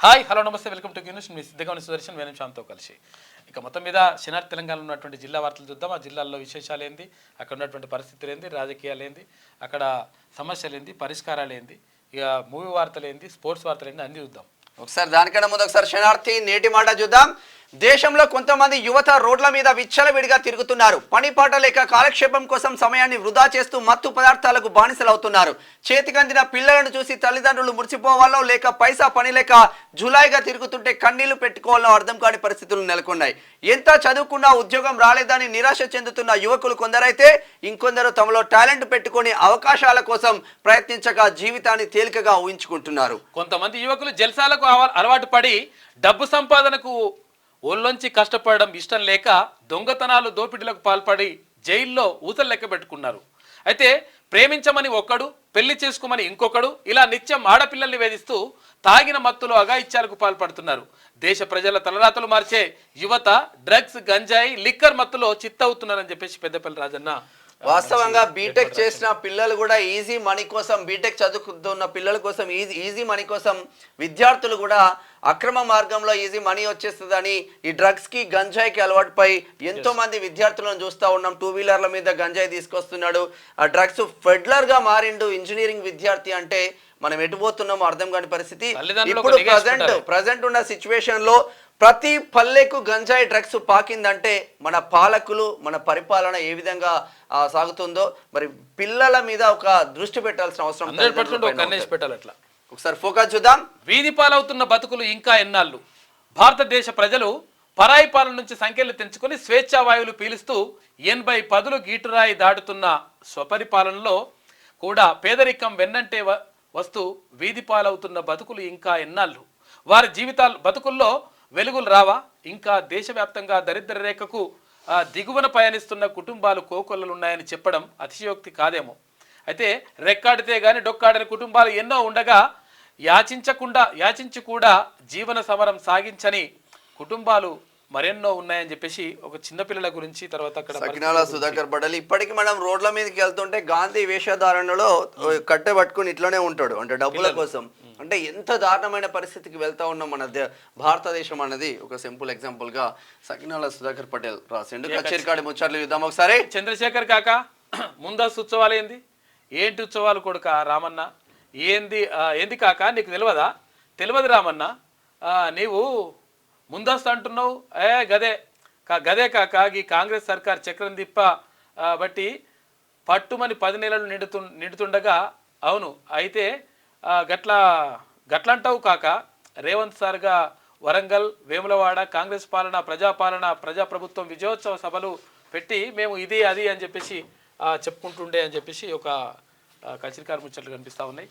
Hi hello నమస్తే welcome to news. మీ సిద్ధగౌని సుదర్శన్ వేణం శ్యామ్తో కలిసి ఇక మొత్తం మీద శనార్ తెలంగాణలో ఉన్నటువంటి జిల్లా వార్తలు చూద్దాం. ఆ జిల్లాల్లో విశేషాలు ఏంది, అక్కడ ఉన్నటువంటి పరిస్థితులు ఏంది, రాజకీయాలు ఏంది, అక్కడ సమస్యలు ఏంది, పరిష్కారాలు ఏంది, ఇక మూవీ వార్తలు ఏంది, స్పోర్ట్స్ వార్తలు ఏంది అన్ని చూద్దాం. ఒకసారి దానికన్నా ముందు ఒకసారి శనార్థి నేటి మాట చూద్దాం. దేశంలో కొంతమంది యువత రోడ్ల మీద విచ్చలవిడిగా తిరుగుతున్నారు. పని పాట లేక కాలక్షేపం కోసం సమయాన్ని వృధా చేస్తూ మత్తు పదార్థాలకు బానిసలవుతున్నారు. చేతికందిన పిల్లలను చూసి తల్లిదండ్రులు మురిసిపోవాలో లేక పైసా పని లేక జులాయిగా తిరుగుతుంటే కన్నీళ్లు పెట్టుకోవాలో అర్థం కాని పరిస్థితులు నెలకొన్నాయి. ఎంత చదువుకున్నా ఉద్యోగం రాలేదని నిరాశ చెందుతున్న యువకులు కొందరైతే ఇంకొందరు తమలో టాలెంట్ పెట్టుకొని అవకాశాల కోసం ప్రయత్నించగా జీవితాన్ని తేలికగా ఊహించుకుంటున్నారు. కొంతమంది యువకులు జల్సాలకు అలవాటు పడి డబ్బు సంపాదనకు ఒళ్ళొంచి కష్టపడడం ఇష్టం లేక దొంగతనాలు దోపిడీలకు పాల్పడి జైల్లో ఊసలు లెక్క పెట్టుకున్నారు. అయితే ప్రేమించమని ఒక్కడు, పెళ్లి చేసుకోమని ఇంకొకడు, ఇలా నిత్యం ఆడపిల్లల్ని వేధిస్తూ తాగిన మత్తులో అఘాయిత్యాలకు పాల్పడుతున్నారు. దేశ ప్రజల తలరాతలు మార్చే యువత డ్రగ్స్, గంజాయి, లిక్కర్ మత్తులో చిత్తవుతున్నారని చెప్పేసి పెద్దపల్లి రాజన్న. వాస్తవంగా బీటెక్ చేసిన పిల్లలు కూడా ఈజీ మనీ కోసం, బీటెక్ చదువుకున్న పిల్లల కోసం ఈజీ మనీ కోసం విద్యార్థులు కూడా అక్రమ మార్గంలో ఈజీ మనీ వచ్చేస్తుందని ఈ డ్రగ్స్కి గంజాయికి అలవాటు పై ఎంతో మంది విద్యార్థులను చూస్తూ ఉన్నాం. 2 వీలర్ల మీద గంజాయి తీసుకొస్తున్నాడు, ఆ డ్రగ్స్ ఫెడ్లర్గా మారిండు ఇంజనీరింగ్ విద్యార్థి అంటే మనం ఎటుపోతున్నామో అర్థం కాని పరిస్థితి. ఇప్పుడు ప్రజెంట్ ఉన్న సిచ్యువేషన్ లో ప్రతి పల్లెకు గంజాయి డ్రగ్స్ పాకిందంటే మన పాలకులు, మన పరిపాలన ఏ విధంగా సాగుతుందో మరి పిల్లల మీద ఒక దృష్టి పెట్టాల్సిన అవసరం. 100% పెట్టాలి. అట్లా ఒకసారి ఫోకస్ చూద్దాం. వీధి పాలవుతున్న బతుకులు ఇంకా ఎన్నాళ్ళు? భారతదేశ ప్రజలు పరాయి పాలన నుంచి సంఖ్యలు తెంచుకొని స్వేచ్ఛా వాయువులు పీలుస్తూ 80 పదులు గీటురాయి దాటుతున్న స్వపరిపాలనలో కూడా పేదరికం వెన్నంటే వస్తూ వీధి పాలవుతున్న బతుకులు ఇంకా ఎన్నాళ్ళు? వారి జీవితాలు బతుకుల్లో వెలుగులు రావా? ఇంకా దేశవ్యాప్తంగా దరిద్ర రేఖకు దిగువన పయనిస్తున్న కుటుంబాలు కోకొల్లలు ఉన్నాయని చెప్పడం అతిశయోక్తి కాదేమో. అయితే రెక్కాడితే గాని డొక్కాడని కుటుంబాలు ఎన్నో ఉండగా యాచించి కూడా జీవన సమరం సాగించని కుటుంబాలు మరెన్నో ఉన్నాయని చెప్పేసి ఒక చిన్నపిల్లల గురించి తర్వాత అక్కడ సకినాల సుధాకర్ బడలి ఇప్పటికి మనం రోడ్ల మీదకి వెళ్తుంటే గాంధీ వేషధారణలో కట్టె పట్టుకుని ఇట్లనే ఉంటాడు, అంటే డబ్బుల కోసం. అంటే ఎంత దారుణమైన పరిస్థితికి వెళ్తా ఉన్నాం మన భారతదేశం అన్నది ఒక సింపుల్ ఎగ్జాంపుల్ గా సకినాల సుధాకర్ పటేల్ రాసిండు. కచేరికాడి ముచ్చట్లు చూద్దాం ఒకసారి. చంద్రశేఖర్ కాక ముందస్తు ఉత్సవాలు ఏంటి ఉత్సవాలు కొడుక రామన్న? ఏంది కాక నీకు తెలియదు రామన్న? నీవు ముందస్తు అంటున్నావు. గదే కాక ఈ కాంగ్రెస్ సర్కార్ చక్రం తిప్ప బట్టి పట్టుమని 10 నెలలు నిండుతుండగా అవును అయితే గట్లంటావు కాక. రేవంత్ సార్గా వరంగల్, వేములవాడ కాంగ్రెస్ పాలన, ప్రజాప్రభుత్వం విజయోత్సవ సభలు పెట్టి మేము ఇది అది అని చెప్పేసి చెప్పుకుంటుండే అని చెప్పేసి ఒక కచిరికారు ముచ్చట్లు కనిపిస్తా ఉన్నాయి.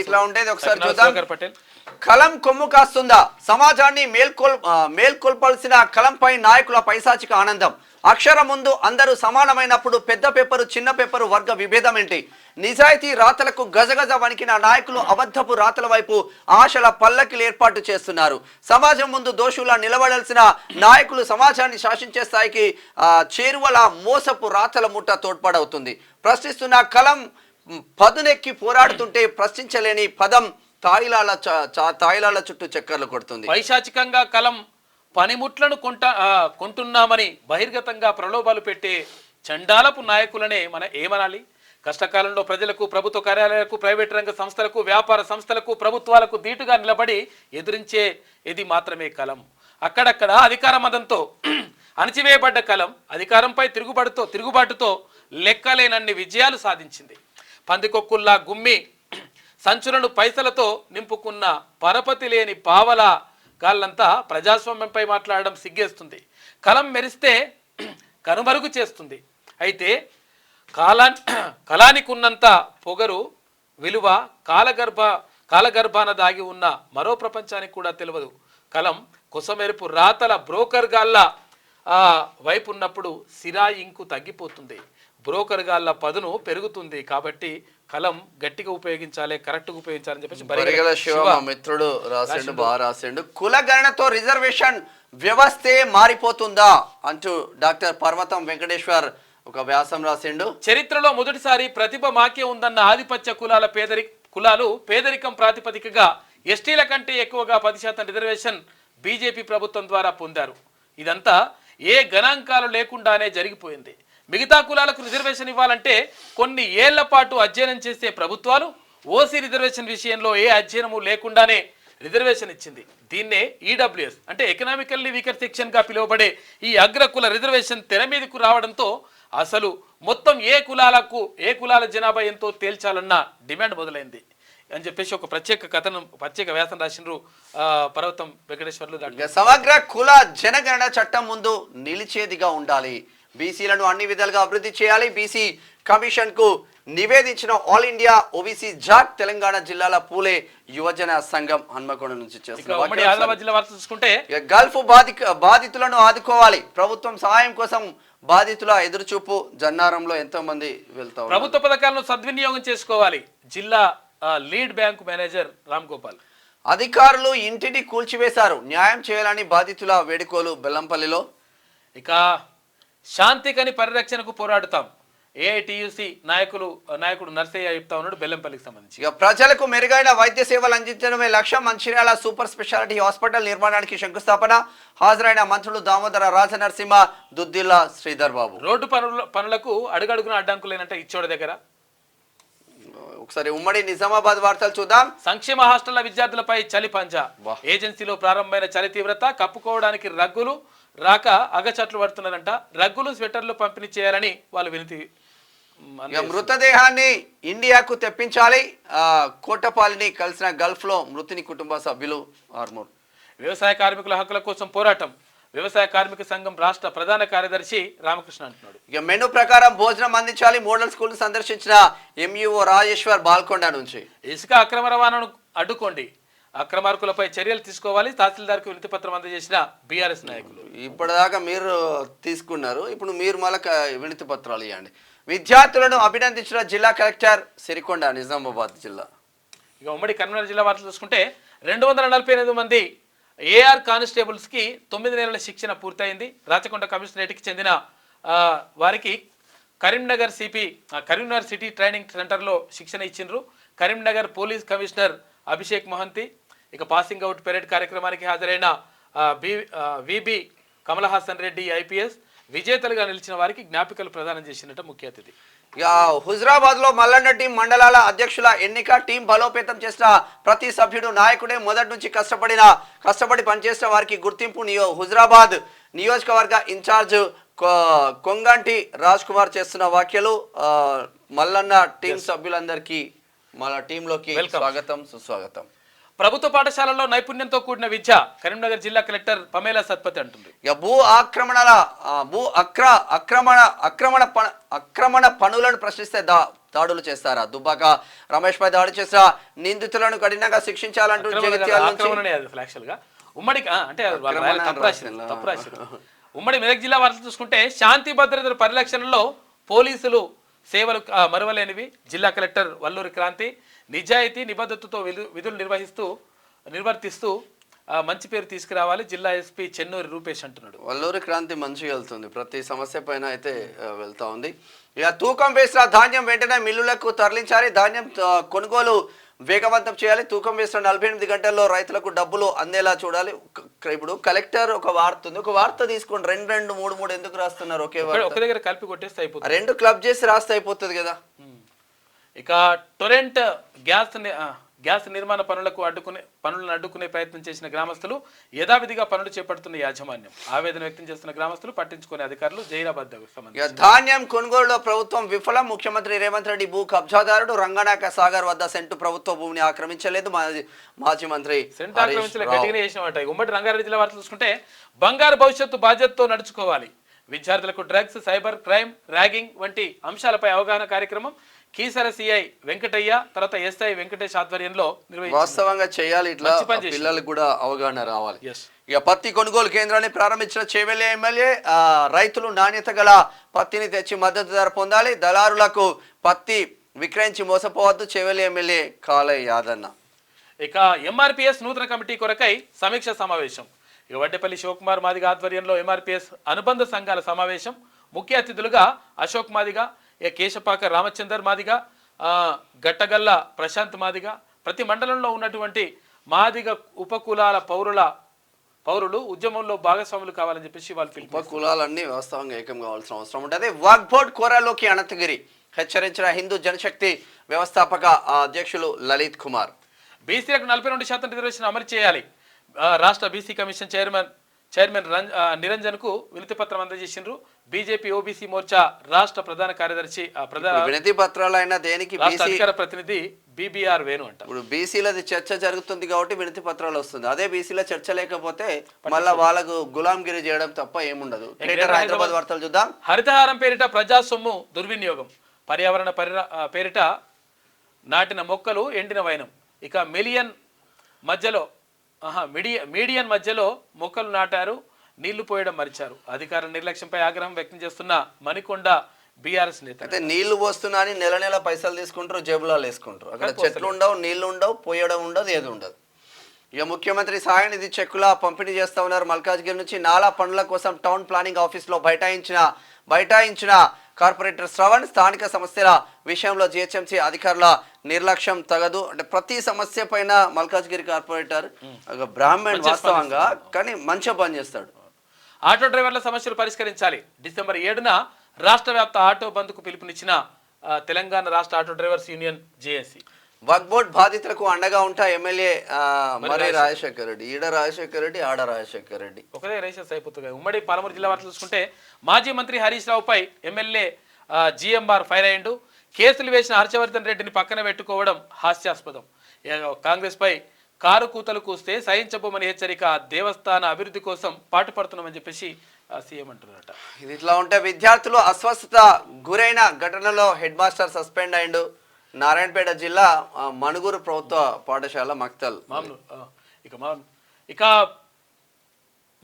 ఇట్లా ఉండేది ఒకసారి చూద్దాం. పటేల్ కలం కొమ్ము కాస్తుందా? సమాజాన్ని మేల్కొల్పాల్సిన కలంపై నాయకుల పైశాచిక ఆనందం. అక్షరం ముందు అందరూ సమానమైనప్పుడు పెద్ద పేపరు చిన్న పేపరు వర్గ విభేదం ఏంటి? నిజాయితీ రాతలకు గజగజ వణికిన నాయకులు అబద్ధపు రాతల వైపు ఆశల పల్లకిలు ఏర్పాటు చేస్తున్నారు. సమాజం ముందు దోషులా నిలబడాల్సిన నాయకులు సమాజాన్ని శాసించే స్థాయికి చేరువల మోసపు రాతల ముఠ తోడ్పాడవుతుంది. ప్రశ్నిస్తున్న కలం పదునెక్కి పోరాడుతుంటే ప్రశ్నించలేని పదం తాయిలాల చుట్టూ చక్కర్లు కొడుతుంది. పైశాచికంగా కలం పనిముట్లను కొంటున్నామని బహిర్గతంగా ప్రలోభాలు పెట్టే చండాలపు నాయకులనే ఏమనాలి? కష్టకాలంలో ప్రజలకు, ప్రభుత్వ కార్యాలయాలకు, ప్రైవేట్ రంగ సంస్థలకు, వ్యాపార సంస్థలకు, ప్రభుత్వాలకు ధీటుగా నిలబడి ఎదిరించేది మాత్రమే కలం. అక్కడక్కడ అధికార మదంతో అణచివేయబడ్డ కలం అధికారంపై తిరుగుబాటుతో లెక్కలేనన్ని విజయాలు సాధించింది. పందికొక్కుల్లా గుమ్మి సంచులను పైసలతో నింపుకున్న పరపతి లేని పావలా గాళ్ళంతా ప్రజాస్వామ్యంపై మాట్లాడడం సిగ్గేస్తుంది. కలం మెరిస్తే కనుమరుగు చేస్తుంది. అయితే కళానికి ఉన్నంత పొగరు, విలువ కాలగర్భాన దాగి ఉన్న మరో ప్రపంచానికి కూడా తెలియదు. కలం కొసమెరుపు రాతల బ్రోకర్ గాళ్ళ వైపు ఉన్నప్పుడు సిరా ఇంకు తగ్గిపోతుంది, బ్రోకర్ గాళ్ళ పదును పెరుగుతుంది. కాబట్టి కలం గట్టిగా ఉపయోగించాలి, కరెక్ట్గా ఉపయోగించాలని చెప్పేసి మిత్రుడు రాసిండు, బాగా రాసిండు. కులగణనతో రిజర్వేషన్ వ్యవస్థే మారిపోతుందా అంటూ డాక్టర్ పర్వతం వెంకటేశ్వర్ ఒక వ్యాసం రాసిండు. చరిత్రలో మొదటిసారి ప్రతిభ మాకే ఉందన్న ఆధిపత్య కులాలు పేదరికం ప్రాతిపదికగా ఎస్టీల కంటే ఎక్కువగా 10% రిజర్వేషన్ బీజేపీ ప్రభుత్వం ద్వారా పొందారు. ఇదంతా ఏ గణాంకాలు లేకుండానే జరిగిపోయింది. మిగతా కులాలకు రిజర్వేషన్ ఇవ్వాలంటే కొన్ని ఏళ్ల పాటు అధ్యయనం చేసే ప్రభుత్వాలు ఓసీ రిజర్వేషన్ విషయంలో ఏ అధ్యయనము లేకుండానే రిజర్వేషన్ ఇచ్చింది. దీన్నే ఈడబ్ల్యూఎస్ అంటే ఎకనామికల్లీ వీకర్ సెక్షన్ గా పిలువబడే ఈ అగ్రకుల రిజర్వేషన్ తెర మీదకు రావడంతో అసలు మొత్తం ఏ కులాల జనాభా ఎంతో తేల్చాలన్న డిమాండ్ మొదలైంది అని చెప్పేసి ఒక ప్రత్యేక వ్యాసం రాసినారు పర్వతం వెంకటేశ్వర్లు. సమగ్ర కుల జనగణన చట్టం ముందు నిలిచేదిగా ఉండాలి. బీసీలను అన్ని విధాలుగా అభివృద్ధి చేయాలి. బీసీ కమిషన్ కు నివేదించిన all India OBC Jat Telangana జిల్లాల పూలే యువజన సంఘం హన్మకొండ నుంచి చూసుకుంటే గల్ఫ్ బాధితులను ఆదుకోవాలి. ప్రభుత్వం సహాయం కోసం బాధితుల ఎదురుచూపు. జన్నారంలో ఎంతో మంది వెళ్తారు. ప్రభుత్వ పథకాలను సద్వినియోగం చేసుకోవాలి. జిల్లా lead bank manager Ram Gopal. అధికారులు ఇంటిని కూల్చివేశారు. న్యాయం చేయాలని బాధితుల వేడుకోలు బెల్లంపల్లిలో. ఇక శాంతికని పరిరక్షణకు పోరాడుతాం. ఏఐటియుసి నాయకుడు నర్సయ్య చెప్తా ఉన్నాడు బెల్లంపల్లికి సంబంధించి. ఇక ప్రజలకు మెరుగైన వైద్య సేవలు అందించడమే లక్ష్యం. మంచిర్యాల సూపర్ స్పెషాలిటీ హాస్పిటల్ నిర్మాణానికి శంకుస్థాపన. హాజరైన మంత్రులు దామోదర రాజనరసింహ, దుద్దిల్ల శ్రీధర్ బాబు. రోడ్డు పనులకు అడుగడుగున అడ్డంకులేనంటే ఇచ్చోడి దగ్గర. ఒకసారి ఉమ్మడి నిజామాబాద్ వార్తలు చూద్దాం. సంక్షేమ హాస్టళ్ల విద్యార్థులపై చలి పంజా. ఏజెన్సీలో ప్రారంభమైన చలి తీవ్రత. కప్పుకోవడానికి రగ్గులు రాక అగచట్లు పడుతున్నారంట. రగ్గులు స్వెటర్లు పంపిణీ చేయాలని వాళ్ళు వినతి. మృతదేహాన్ని ఇండియాకు తెప్పించాలి. కోటపాలిని కలిసిన గల్ఫ్ లో మృతుని కుటుంబ సభ్యులు ఆర్మూర్. వ్యవసాయ కార్మికుల హక్కుల కోసం పోరాటం. వ్యవసాయ కార్మిక సంఘం రాష్ట్ర ప్రధాన కార్యదర్శి రామకృష్ణ అంటున్నాడు. ఇక మెనూ ప్రకారం భోజనం అందించాలి. మోడల్ స్కూల్ సందర్శించిన ఎంఈఓ రాజేశ్వర్ బాల్కొండ నుంచి. ఇసుక అక్రమ రవాణాను అడ్డుకోండి. అక్రమార్కులపై చర్యలు తీసుకోవాలి. తహసీల్దార్కు వినతి పత్రం అందజేసిన బీఆర్ఎస్ నాయకులు. ఇప్పటిదాకా మీరు తీసుకున్నారు, ఇప్పుడు మీరు మళ్ళీ వినతి పత్రాలు ఇవ్వండి. విద్యార్థులను అభినందించిన జిల్లా కలెక్టర్ సిరికొండ నిజామాబాద్ జిల్లా. ఇక ఉమ్మడి కరీంనగర్ జిల్లా వార్తలు చూసుకుంటే 248 మంది ఏఆర్ కానిస్టేబుల్స్కి 9 నెలల శిక్షణ పూర్తయింది. రాచకొండ కమిషనరేట్కి చెందిన వారికి కరీంనగర్ సిటీ ట్రైనింగ్ సెంటర్లో శిక్షణ ఇచ్చిండ్రు. Karimnagar police commissioner Abhishek Mohanty. ఇక పాసింగ్ అవుట్ పెరేడ్ కార్యక్రమానికి హాజరైన విబి కమలహాసన్ రెడ్డి ఐపీఎస్ విజేతలుగా నిలిచిన వారికి జ్ఞాపికలు ప్రదానం చేసినట్టు ముఖ్య అతిథి. హుజరాబాద్ లో మల్లన్న టీం మండలాల అధ్యక్షుల ఎన్నిక. టీం బలోపేతం చేసిన ప్రతి సభ్యుడు నాయకుడే. మొదటి నుంచి కష్టపడి పనిచేసిన వారికి గుర్తింపు. హుజరాబాద్ నియోజకవర్గ ఇన్ఛార్జ్ కొంగంటి రాజ్ కుమార్ చేస్తున్న వ్యాఖ్యలు. మల్లన్న టీం సభ్యులందరికీ మన టీంలోకి స్వాగతం సుస్వాగతం. ప్రభుత్వ పాఠశాలల్లో నైపుణ్యంతో కూడిన విద్య. కరీంనగర్ జిల్లా కలెక్టర్ పమేలా సత్పతి అంటుంది. అక్రమణ పనులను ప్రశ్నిస్తే దాడులు చేస్తారా? దుబ్బాక రమేష్ పై దాడి చేసిన నిందితులను కఠినంగా శిక్షించాలంటూ ఉమ్మడి మెదక్ జిల్లా వార్తలు చూసుకుంటే శాంతి భద్రతల పరిరక్షణలో పోలీసులు సేవలు మరువలేనివి. జిల్లా కలెక్టర్ వల్లూరి క్రాంతి. నిజాయితీ నిబద్ధతతో విధులు నిర్వర్తిస్తూ మంచి పేరు తీసుకురావాలి. జిల్లా ఎస్పీ చెన్నూరి రూపేష్ అంటున్నాడు. వల్లూరి క్రాంతి మంచిగా వెళ్తుంది, ప్రతి సమస్య పైన అయితే వెళ్తా ఉంది. ఇక తూకం వేసిన ధాన్యం వెంటనే మిల్లులకు తరలించాలి. ధాన్యం కొనుగోలు వేగవంతం చేయాలి. తూకం వేసిన 48 గంటల్లో రైతులకు డబ్బులు అందేలా చూడాలి. ఇప్పుడు కలెక్టర్ ఒక వార్త తీసుకోండి. 2 3 ఎందుకు రాస్తున్నారు? ఒక దగ్గర కలిపి కొట్టేస్తే అయిపోతుంది. 2 క్లబ్ చేసి రాస్తే అయిపోతుంది కదా. ఇక టొరెంట్ గ్యాస్ నిర్మాణ పనులను అడ్డుకునే ప్రయత్నం చేసిన గ్రామస్తులు యథావిధిగా పనులు చేపడుతున్న యాజమాన్యం. ఆవేదన వ్యక్తం చేస్తున్న గ్రామస్తులు పట్టించుకునే అధికారులు. జైరాబాద్ ధాన్యం కొనుగోలులో ప్రభుత్వం విఫలం. ముఖ్యమంత్రి రేవంత్ రెడ్డి భూ కబ్జాదారుడు. రంగనాయక సాగర్ వద్ద సెంటు ప్రభుత్వ భూమిని ఆక్రమించలేదు. మాజీ మంత్రి ఉమ్మడి రంగారెడ్డి జిల్లా వార్తలు చూసుకుంటే బంగారు భవిష్యత్తు బాధ్యతతో నడుచుకోవాలి. విద్యార్థులకు డ్రగ్స్, సైబర్ క్రైమ్, ర్యాగింగ్ వంటి అంశాలపై అవగాహన కార్యక్రమం కీసర సిఐ వెంకటయ్య తర్వాత ఎస్ఐ వెంకటేష్ ఆధ్వర్యంలో వాస్తవంగా చేయాలి. ఇట్లా పిల్లలకు కూడా అవగాహన రావాలి. ఇక పత్తి కొనుగోలు కేంద్రాన్ని ప్రారంభించిన చేవెళ్లి ఎమ్మెల్యే. రైతులు నాణ్యత గల పత్తిని తెచ్చి మద్దతు ధర పొందాలి. దళారులకు పత్తి విక్రయించి మోసపోవద్దు. చేవెళ్లి ఎమ్మెల్యే కాలయ్య యాదన్న. ఇక ఎంఆర్పిఎస్ నూతన కమిటీ కొరకై సమీక్ష సమావేశం. ఇక వడ్డేపల్లి శివకుమార్ మాదిగ ఆధ్వర్యంలో ఎంఆర్పిఎస్ అనుబంధ సంఘాల సమావేశం. ముఖ్య అతిథులుగా అశోక్ మాదిగ, కేశపాక రామచందర్ మాదిగ, గట్టగల్ల ప్రశాంత్ మాదిగ. ప్రతి మండలంలో ఉన్నటువంటి మాదిగ ఉపకులాల పౌరులు ఉద్యమంలో భాగస్వాములు కావాలని చెప్పేసి వాళ్ళు పిలుపు. కులాలన్నీ వాస్తవంగా ఏకం కావాల్సిన అవసరం ఉంటుంది. వక్ఫ్ బోర్డ్ కోరాలోకి అనంతగిరి హెచ్చరించిన హిందూ జనశక్తి వ్యవస్థాపక అధ్యక్షులు లలిత్ కుమార్. బీసీలకు 42% రిజర్వేషన్ అమలు చేయాలి. రాష్ట్ర బీసీ కమిషన్ చైర్మన్ నిరంజన్ కు వినతి పత్రం అందజేసిండ్రు. బీజేపీ ఓబీసీ మోర్చా రాష్ట్ర ప్రధాన కార్యదర్శి వినతి పత్రాలైనా దేనికి అధికార ప్రతినిధి బీబీఆర్ వేణు అంట. ఇప్పుడు బీసీలది చర్చ జరుగుతుంది కాబట్టి వినతి పత్రాలు వస్తుంది. అదే బీసీలో చర్చ లేకపోతే మళ్ళా వాళ్ళకు గులాంగిరి చేయడం తప్ప ఏముండదు. హైదరాబాద్ వార్తలు చూద్దాం. హరితహారం పేరిట ప్రజా సొమ్ము దుర్వినియోగం, పర్యావరణ పేరిట నాటిన మొక్కలు ఎండిన వైనం. ఇక మీడియన్ మధ్యలో మొక్కలు నాటారు, నీళ్లు పోయడం మరిచారు. అధికార నిర్లక్ష్యంపై ఆగ్రహం వ్యక్తం చేస్తున్న మణికొండ బీఆర్ఎస్ నేత. అయితే నీళ్లు పోస్తున్నా అని నెల పైసలు తీసుకుంటారు, జేబులాలు వేసుకుంటారు. అక్కడ చెట్లు ఉండవు, నీళ్లు ఉండవు, పోయడం ఉండదు, ఏది ఉండదు. ఇక ముఖ్యమంత్రి సహాయ నిధి చెక్కుల పంపిణీ చేస్తా ఉన్నారు. మల్కాజ్గిరి నుంచి నాలా పనుల కోసం టౌన్ ప్లానింగ్ ఆఫీస్లో బైఠాయించిన కార్పొరేటర్ శ్రవణ్. స్థానిక సమస్యల విషయంలో జిహెచ్ఎంసీ అధికారుల నిర్లక్ష్యం తగదు. అంటే ప్రతి సమస్య పైన మల్కాజ్గిరి కార్పొరేటర్ బ్రాహ్మణ్ వాస్తవంగా కానీ మంచిగా పనిచేస్తాడు. ఆటో డ్రైవర్ల సమస్యలు పరిష్కరించాలి. డిసెంబర్ 7న రాష్ట్ర వ్యాప్త ఆటో బంద్కు పిలుపునిచ్చిన తెలంగాణ రాష్ట్ర ఆటో డ్రైవర్స్ యూనియన్ జేఏసీ. వక్ఫ్ బోర్డ్ బాధితులకు అండగా ఉంటా ఎమ్మెల్యే మరి రాజశేఖర్ రెడ్డి. ఈడ రాజశేఖర్ రెడ్డి, ఆడ రాజశేఖర్ రెడ్డి, ఒకదే రైసెస్ అయిపోతుంది. ఉమ్మడి పాలమూరు జిల్లా వార్తలు చూసుకుంటే మాజీ మంత్రి హరీష్ రావుపై ఎమ్మెల్యే జిఎంఆర్ ఫైర్ అయ్యిండు. కేసులు వేసిన హర్షవర్ధన్ రెడ్డిని పక్కన పెట్టుకోవడం హాస్యాస్పదం. కాంగ్రెస్ పై కారు కూతలు కూస్తే సహించబోమని హెచ్చరిక. దేవస్థాన అభివృద్ధి కోసం పాటుపడుతున్నామని చెప్పేసి సీఎం అంటున్నారట. ఇది ఇట్లా ఉంటే విద్యార్థులు అస్వస్థత గురైన ఘటనలో హెడ్ మాస్టర్ సస్పెండ్ అయ్యిండు. నారాయణపేట జిల్లా మణుగూరు ప్రభుత్వ పాఠశాల మక్తల్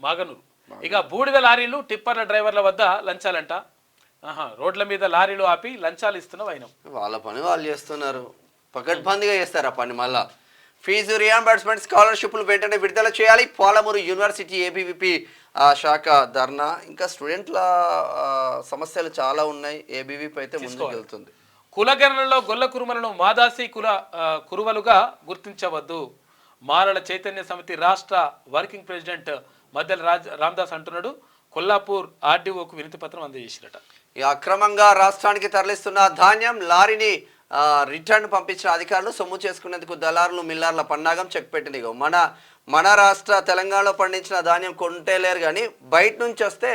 మాగనూరు. ఇక బూడిద లారీలు టిప్పర్ల డ్రైవర్ల వద్ద లంచాలంట. రోడ్ల మీద లారీలు ఆపి లంచాలు ఇస్తున్న వైనం. వాళ్ళ పని వాళ్ళు చేస్తున్నారు, పకడ్బందీగా చేస్తారు ఆ పని. మళ్ళా ఫీజు రియంబర్స్మెంట్ స్కాలర్షిప్లు వెంటనే విడుదల చేయాలి. పాలమూరు యూనివర్సిటీ ఏబీవీపీ శాఖ ధర్నా. ఇంకా స్టూడెంట్ల సమస్యలు చాలా ఉన్నాయి. ఏబీవీపీ అయితే ముందుకు వెళ్తుంది. కులగణనలో గొల్ల కురుమలను మాదాసి కురువలుగా గుర్తించవద్దు. మారల చైతన్య సమితి రాష్ట్ర వర్కింగ్ ప్రెసిడెంట్ మద్దెల రామదాస్ అంటున్నాడు. కొల్లాపూర్ ఆర్డీఓకు వినతి పత్రం అందజేసిరట. అక్రమంగా రాష్ట్రానికి తరలిస్తున్న ధాన్యం లారీని రిటర్న్ పంపించిన అధికారులు సొమ్ము చేసుకునేందుకు దళారులు మిల్లార్ల పన్నాగం చెక్ పెట్టింది. మన రాష్ట్ర తెలంగాణలో పండించిన ధాన్యం కొంటే లేరు కానీ బయట నుంచి వస్తే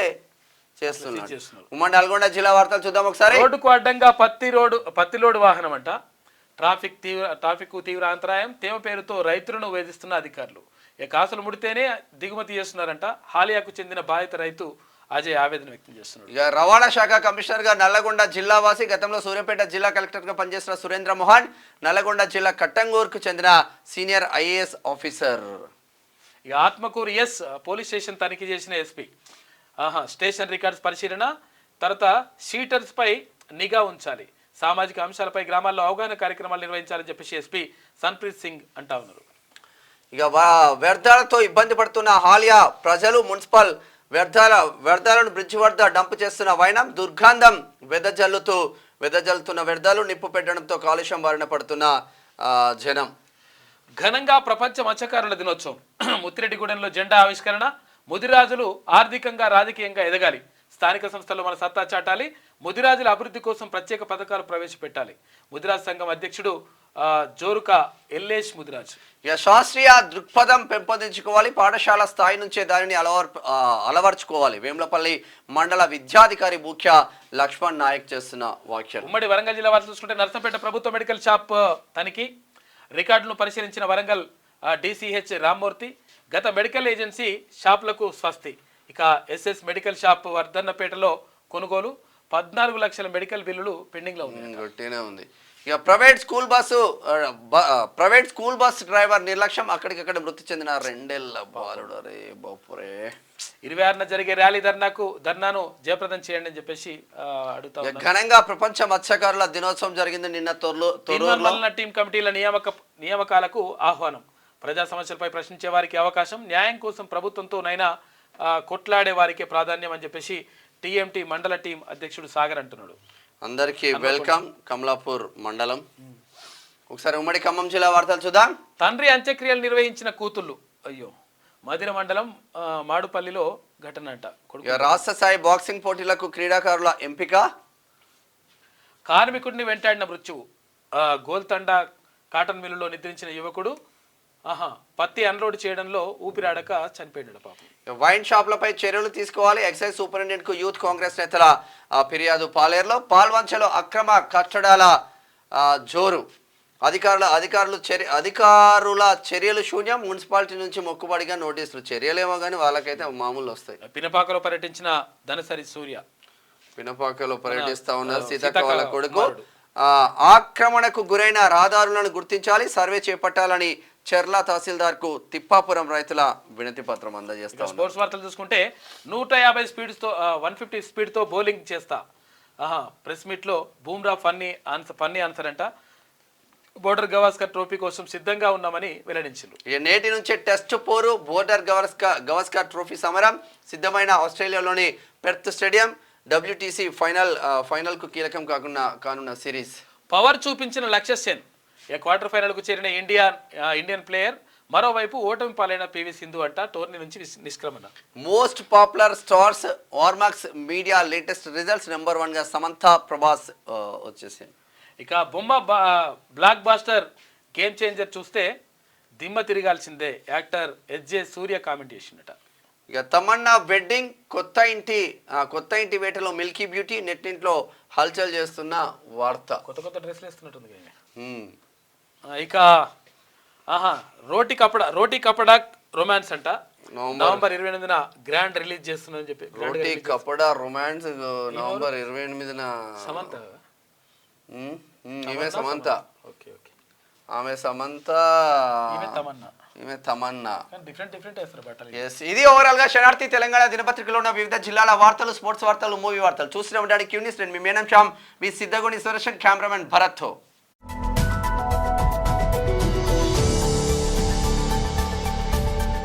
చేస్తున్నారు. ఉమ్మడి నల్గొండ జిల్లా వార్తలు చూద్దాం ఒకసారి. రోడ్డుకు అడ్డంగా పత్తి లోడు వాహనం అంట. ట్రాఫిక్ తీవ్ర అంతరాయం. తేమ పేరుతో రైతులను వేధిస్తున్న అధికారులు. కాసులు ముడితేనే దిగుమతి చేస్తున్నారంట. హాలియాకు చెందిన బాధిత రైతు అజయ్ ఆవేదన వ్యక్తం చేస్తున్నాడు. ఇక రవాణా శాఖ కమిషనర్ గా నల్లగొండ జిల్లా వాసి, గతంలో సూర్యాపేట జిల్లా కలెక్టర్ గా పనిచేసిన సురేంద్ర మోహన్ నల్లగొండ జిల్లా కట్టంగూరుకు చెందిన సీనియర్ ఐఏఎస్ ఆఫీసర్. ఇక ఆత్మకూరు పోలీస్ స్టేషన్ తనిఖీ చేసిన ఎస్పీ. స్టేషన్ రికార్డ్స్ పరిశీలన. తర్వాత షీటర్స్ పై నిఘా ఉంచాలి. సామాజిక అంశాలపై గ్రామాల్లో అవగాహన కార్యక్రమాలు నిర్వహించాలని చెప్పేసి ఎస్పీ సన్ప్రీత్ సింగ్ అంటా ఉన్నారు. ఇక వ్యర్థాలతో ఇబ్బంది పడుతున్న హాలియా ప్రజలు మున్సిపల్ వ్యర్థాలను బ్రిడ్జి వద్ద డంప్ చేస్తున్న వైనం. దుర్గంధం వెదజల్లుతున్న వ్యర్థాలు నిప్పు పెట్టడంతో కాలుష్యం బారిన పడుతున్న జనం. ఘనంగా ప్రపంచ మత్స్యకారుల దినోత్సవం. ముత్తిరెడ్డిగూడెంలో జెండా ఆవిష్కరణ. ముదిరాజులు ఆర్థికంగా రాజకీయంగా ఎదగాలి. స్థానిక సంస్థల్లో మన సత్తా చాటాలి. ముదిరాజుల అభివృద్ధి కోసం ప్రత్యేక పథకాలు ప్రవేశపెట్టాలి. ముదిరాజ్ సంఘం అధ్యక్షుడు జోరుక ఎల్లేష్ ముదిరాజ్. ఇక శాస్త్రీయ దృక్పథం పెంపొందించుకోవాలి. పాఠశాల స్థాయి నుంచే దానిని అలవర్చుకోవాలి. వేములపల్లి మండల విద్యాధికారి ముఖ్య లక్ష్మణ్ నాయక్ చేస్తున్న వ్యాఖ్యలు. ఉమ్మడి వరంగల్ జిల్లా వార్తలు చూసుకుంటే నర్సంపేట ప్రభుత్వ మెడికల్ షాప్ తనిఖీ. రికార్డులను పరిశీలించిన వరంగల్ డిసిహెచ్ రామ్మూర్తి. గత మెడికల్ ఏజెన్సీ షాపులకు స్వస్తి. ఇక ఎస్ఎస్ మెడికల్ షాప్ వర్ధన్నపేటలో కొనుగోలు. 14 లక్షల మెడికల్ బిల్లులు పెండింగ్ లో ఉంది. ఇక ప్రైవేట్ స్కూల్ బస్ డ్రైవర్ నిర్లక్ష్యం. అక్కడికక్కడ మృతి చెందిన 2 ఏళ్ల బాలుడు. అరే బాపురే. 26న జరిగే ర్యాలీ ధర్నాను జయప్రదం చేయండి అని చెప్పేసి అడుగుతా. ఘనంగా ప్రపంచ మత్స్యకారుల దినోత్సవం జరిగింది నిన్న. టీం కమిటీల నియామకాలకు ఆహ్వానం. ప్రజా సమస్యలపై ప్రశ్నించే వారికి అవకాశం. న్యాయం కోసం ప్రభుత్వంతోనైనా కొట్లాడే వారికే ప్రాధాన్యం అని చెప్పేసి టీఎంటీ మండల టీం అధ్యక్షుడు సాగర్ అంటున్నాడు. అందరికీ వెల్కమ్. కమలాపూర్ మండలం ఒకసారి ఉమ్మడి ఖమ్మం జిల్లా వార్తలు చూద్దాం. తండ్రి అంత్యక్రియలు నిర్వహించిన కూతుళ్ళు. అయ్యో, మదిర మండలం మాడుపల్లిలో ఘటన అంట. రాష్ట్ర స్థాయి బాక్సింగ్ పోటీలకు క్రీడాకారుల ఎంపిక. కార్మికుడిని వెంటాడిన మృత్యువు. గోల్తండా కాటన్ మిల్లులో నిద్రించిన యువకుడు పత్తి అన్లోడ్ చేయడంలో ఊపిరాడక చనిపోయాడు పాపం. వైన్ షాప్లపై చర్యలు తీసుకోవాలి. ఎక్సైజ్ సూపరింటెండెంట్ కు యూత్ కాంగ్రెస్ నేతల ఫిర్యాదు. పాలేరులో పాల్వంచలో అక్రమ కట్టడాల జోరు. అధికారుల చర్యలు శూన్యం. మున్సిపాలిటీ నుంచి మొక్కుబడిగా నోటీసులు. చర్యలేమో కానీ వాళ్ళకైతే మామూలు వస్తాయి. పినపాకలో పర్యటించిన ధనసరి సూర్య. పినపాకలో పర్యటిస్తా ఉన్నారు సీతక్క వాళ్ళ కొడుకు. ఆక్రమణకు గురైన రహదారులను గుర్తించాలి, సర్వే చేపట్టాలని చెర్ల తహసీల్దార్ కు తిప్పాపురం రైతుల వినతి పత్రం అందజేస్తా. స్పోర్ట్స్ వార్తలు చూసుకుంటే 150 స్పీడ్స్ తో 150 స్పీడ్ తో బౌలింగ్ చేస్తా. ప్రెస్ మీట్ లో బూమ్రా ఫన్నీ ఆన్సర్ అంట. బోర్డర్ గవాస్కర్ ట్రోఫీ కోసం సిద్ధంగా ఉన్నామని వెల్లడించారు. నేటి నుంచే టెస్ట్ పోరు. బోర్డర్ గవాస్కర్ ట్రోఫీ సమరం సిద్ధమైన ఆస్ట్రేలియాలోని పెర్త్ స్టేడియం. WTC ఫైనల్ కు కీలకం కానున్న సిరీస్. పవర్ చూపించిన లక్ష్య సెన్ క్వార్టర్ ఫైనల్ కు చేరిన ఇండియన్ ప్లేయర్. మరోవైపు ఓటమి పాలైన PV సింధు అంట టోర్నీ నుంచి నిష్క్రమణ. Most popular stars Ormax media latest results. Number 1 గా సమంత, ప్రభాస్ వచ్చేసింది. ఇక బొమ్మ బ్లాక్ బాస్టర్ గేమ్ చేంజర్ చూస్తే దిమ్మ తిరగాల్సిందే. యాక్టర్ SJ సూర్య కామెంట్ చేసిందట. ఇక తమన్నా వెడ్డింగ్. కొత్త ఇంటి వేటలో మిల్కీ బ్యూటీ నెట్టింట్లో హల్చల్ చేస్తున్న వార్త. కొత్త డ్రెస్లు వేస్తున్నట్టుంది. ఇక రోటీ కపడా రొమాన్స్ అంట. నవంబర్ 28న గ్రాండ్ రిలీజ్ చేస్తుందని చెప్పి. రోటీ కపడా రొమాన్స్ నవంబర్ 28న. సమంత. ఈమె సమంత. ఆమె సమంత, ఈమె తమన్నా. డిఫరెంట్ వేస్తారు బట్టలు. ఇది ఓవరాల్ గా శనార్థి తెలంగాణ దినపత్రికలో ఉన్న వివిధ జిల్లాల వార్తలు, స్పోర్ట్స్ వార్తలు, మూవీ వార్తలు చూస్తూనే ఉండడానికి క్యూనిస్. నేను మీ మేనం శ్యామ్, మీ సిద్ధగుని సురేషన్, కెమెరామెన్ భరత్.